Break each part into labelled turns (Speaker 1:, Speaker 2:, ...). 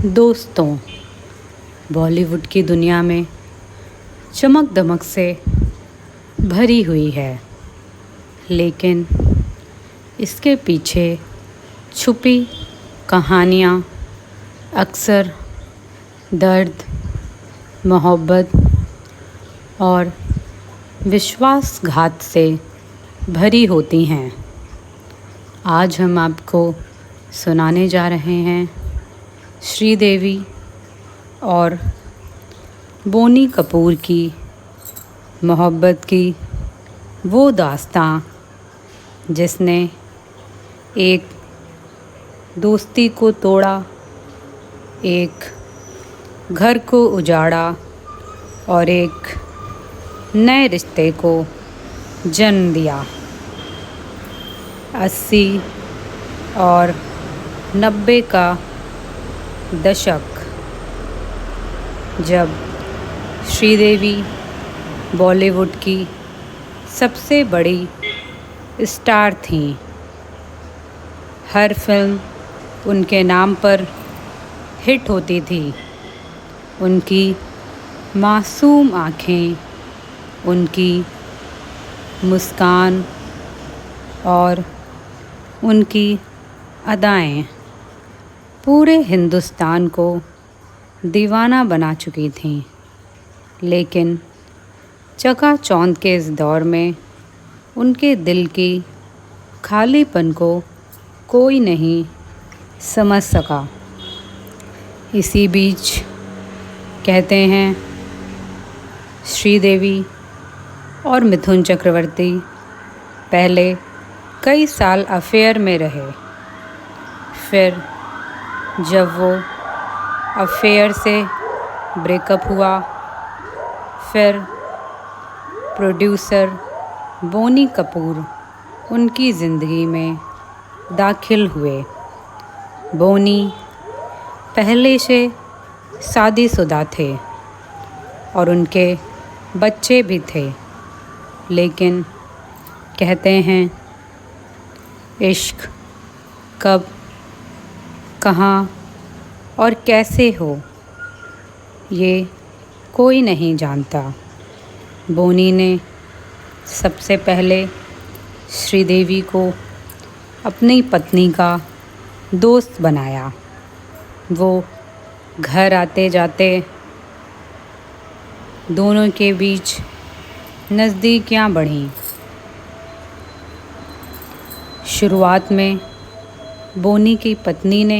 Speaker 1: दोस्तों, बॉलीवुड की दुनिया में चमक दमक से भरी हुई है, लेकिन इसके पीछे छुपी कहानियाँ अक्सर दर्द, मोहब्बत और विश्वासघात से भरी होती हैं। आज हम आपको सुनाने जा रहे हैं श्रीदेवी और बोनी कपूर की मोहब्बत की वो दास्तां जिसने एक दोस्ती को तोड़ा, एक घर को उजाड़ा और एक नए रिश्ते को जन्म दिया। 80 और 90 का दशक, जब श्रीदेवी बॉलीवुड की सबसे बड़ी स्टार थीं। हर फिल्म उनके नाम पर हिट होती थी। उनकी मासूम आँखें, उनकी मुस्कान और उनकी अदाएं पूरे हिंदुस्तान को दीवाना बना चुकी थीं। लेकिन चकाचौंध के इस दौर में उनके दिल की खालीपन को कोई नहीं समझ सका। इसी बीच कहते हैं श्रीदेवी और मिथुन चक्रवर्ती पहले कई साल अफेयर में रहे। फिर जब वो अफेयर से ब्रेकअप हुआ, फिर प्रोड्यूसर बोनी कपूर उनकी ज़िंदगी में दाखिल हुए। बोनी पहले से शादीशुदा थे और उनके बच्चे भी थे, लेकिन कहते हैं इश्क कब, कहाँ और कैसे हो, ये कोई नहीं जानता। बोनी ने सबसे पहले श्रीदेवी को अपनी पत्नी का दोस्त बनाया। वो घर आते जाते दोनों के बीच नज़दीकियाँ बढ़ीं। शुरुआत में बोनी की पत्नी ने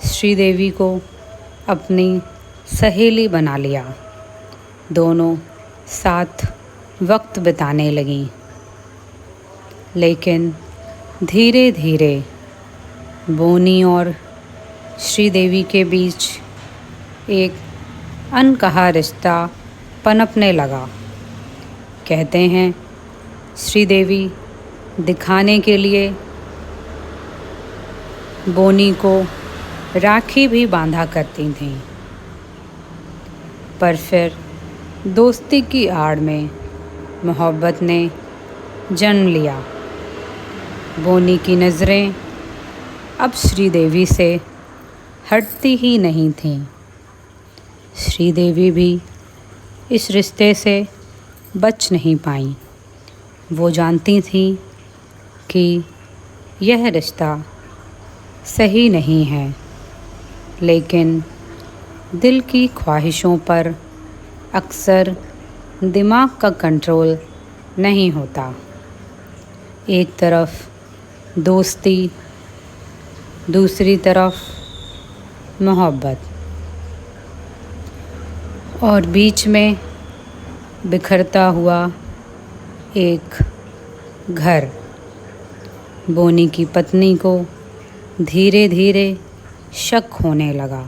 Speaker 1: श्रीदेवी को अपनी सहेली बना लिया। दोनों साथ वक्त बिताने लगीं। लेकिन धीरे धीरे बोनी और श्रीदेवी के बीच एक अनकहा रिश्ता पनपने लगा। कहते हैं श्रीदेवी दिखाने के लिए बोनी को राखी भी बांधा करती थीं, पर फिर दोस्ती की आड़ में मोहब्बत ने जन्म लिया। बोनी की नज़रें अब श्रीदेवी से हटती ही नहीं थीं। श्रीदेवी भी इस रिश्ते से बच नहीं पाईं। वो जानती थीं कि यह रिश्ता सही नहीं है, लेकिन दिल की ख्वाहिशों पर अक्सर दिमाग का कंट्रोल नहीं होता। एक तरफ दोस्ती, दूसरी तरफ मोहब्बत और बीच में बिखरता हुआ एक घर। बोनी की पत्नी को धीरे धीरे शक होने लगा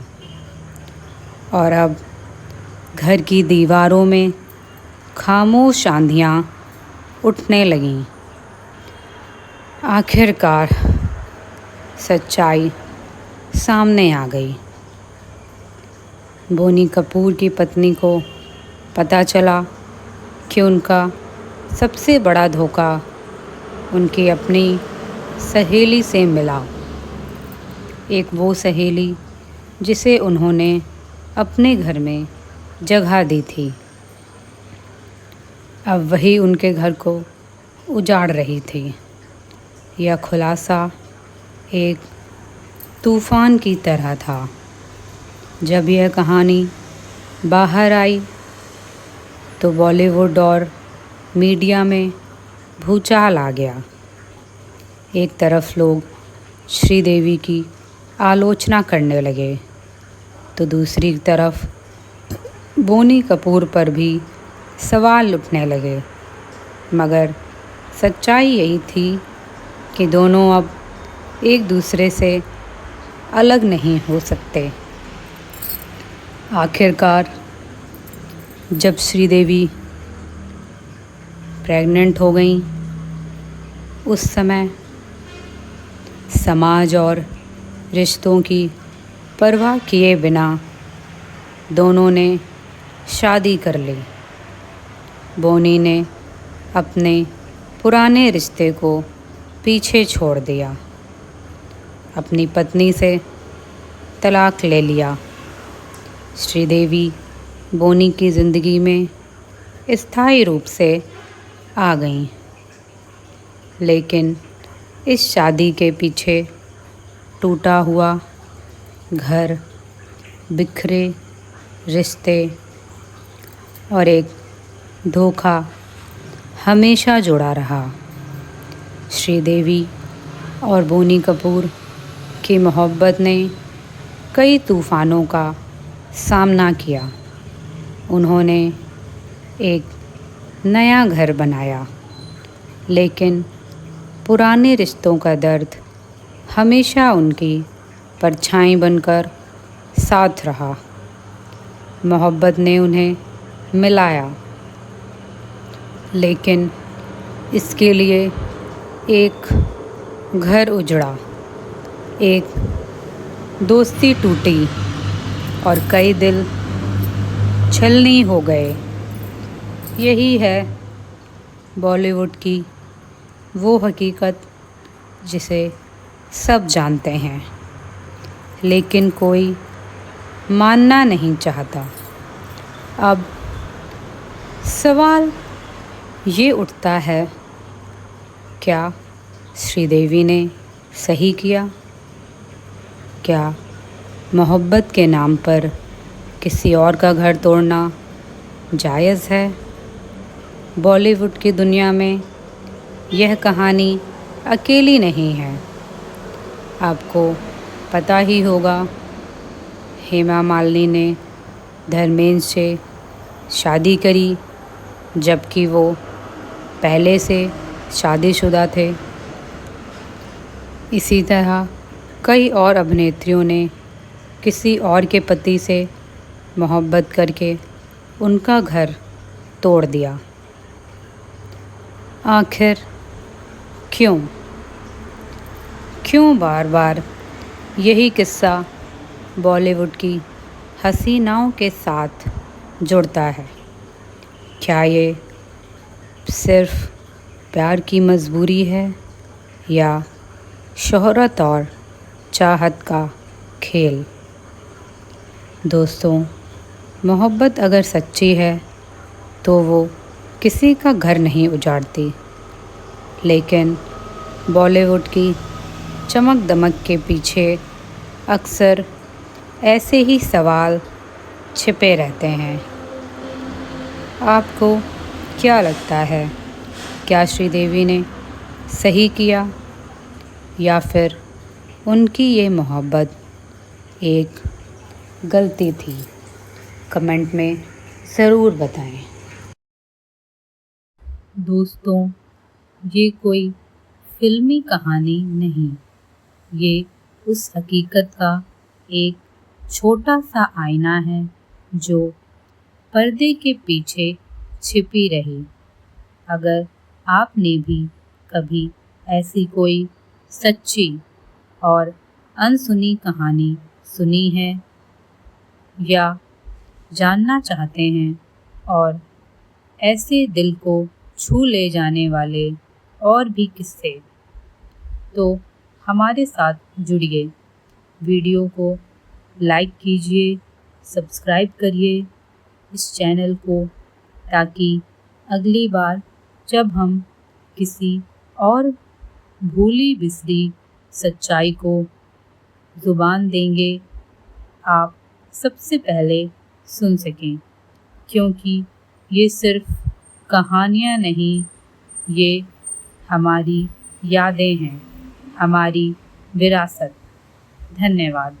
Speaker 1: और अब घर की दीवारों में खामोश आंधियाँ उठने लगीं। आखिरकार सच्चाई सामने आ गई। बोनी कपूर की पत्नी को पता चला कि उनका सबसे बड़ा धोखा उनकी अपनी सहेली से मिला। एक वो सहेली जिसे उन्होंने अपने घर में जगह दी थी, अब वही उनके घर को उजाड़ रही थी। यह खुलासा एक तूफ़ान की तरह था। जब यह कहानी बाहर आई तो बॉलीवुड और मीडिया में भूचाल आ गया। एक तरफ लोग श्रीदेवी की आलोचना करने लगे तो दूसरी तरफ बोनी कपूर पर भी सवाल उठने लगे, मगर सच्चाई यही थी कि दोनों अब एक दूसरे से अलग नहीं हो सकते। आखिरकार जब श्रीदेवी प्रेग्नेंट हो गई, उस समय समाज और रिश्तों की परवाह किए बिना दोनों ने शादी कर ली। बोनी ने अपने पुराने रिश्ते को पीछे छोड़ दिया, अपनी पत्नी से तलाक ले लिया। श्रीदेवी बोनी की ज़िंदगी में स्थायी रूप से आ गईं, लेकिन इस शादी के पीछे टूटा हुआ घर, बिखरे रिश्ते और एक धोखा हमेशा जुड़ा रहा। श्रीदेवी और बोनी कपूर की मोहब्बत ने कई तूफ़ानों का सामना किया। उन्होंने एक नया घर बनाया, लेकिन पुराने रिश्तों का दर्द हमेशा उनकी परछाई बनकर साथ रहा। मोहब्बत ने उन्हें मिलाया, लेकिन इसके लिए एक घर उजड़ा, एक दोस्ती टूटी और कई दिल छलनी हो गए। यही है बॉलीवुड की वो हकीकत जिसे सब जानते हैं, लेकिन कोई मानना नहीं चाहता। अब सवाल ये उठता है, क्या श्रीदेवी ने सही किया? क्या मोहब्बत के नाम पर किसी और का घर तोड़ना जायज़ है? बॉलीवुड की दुनिया में यह कहानी अकेली नहीं है। आपको पता ही होगा, हेमा मालिनी ने धर्मेंद्र से शादी करी, जबकि वो पहले से शादीशुदा थे। इसी तरह कई और अभिनेत्रियों ने किसी और के पति से मोहब्बत करके उनका घर तोड़ दिया। आखिर क्यों बार बार यही किस्सा बॉलीवुड की हसीनाओं के साथ जुड़ता है? क्या ये सिर्फ प्यार की मजबूरी है या शोहरत और चाहत का खेल? दोस्तों, मोहब्बत अगर सच्ची है तो वो किसी का घर नहीं उजाड़ती, लेकिन बॉलीवुड की चमक दमक के पीछे अक्सर ऐसे ही सवाल छिपे रहते हैं। आपको क्या लगता है, क्या श्रीदेवी ने सही किया या फिर उनकी ये मोहब्बत एक गलती थी? कमेंट में ज़रूर बताएं। दोस्तों, ये कोई फिल्मी कहानी नहीं, ये उस हकीकत का एक छोटा सा आईना है जो पर्दे के पीछे छिपी रही। अगर आपने भी कभी ऐसी कोई सच्ची और अनसुनी कहानी सुनी है या जानना चाहते हैं और ऐसे दिल को छू ले जाने वाले और भी किस्से, तो हमारे साथ जुड़िए। वीडियो को लाइक कीजिए, सब्सक्राइब करिए इस चैनल को, ताकि अगली बार जब हम किसी और भूली बिसरी सच्चाई को ज़ुबान देंगे, आप सबसे पहले सुन सकें। क्योंकि ये सिर्फ कहानियाँ नहीं, ये हमारी यादें हैं, हमारी विरासत। धन्यवाद।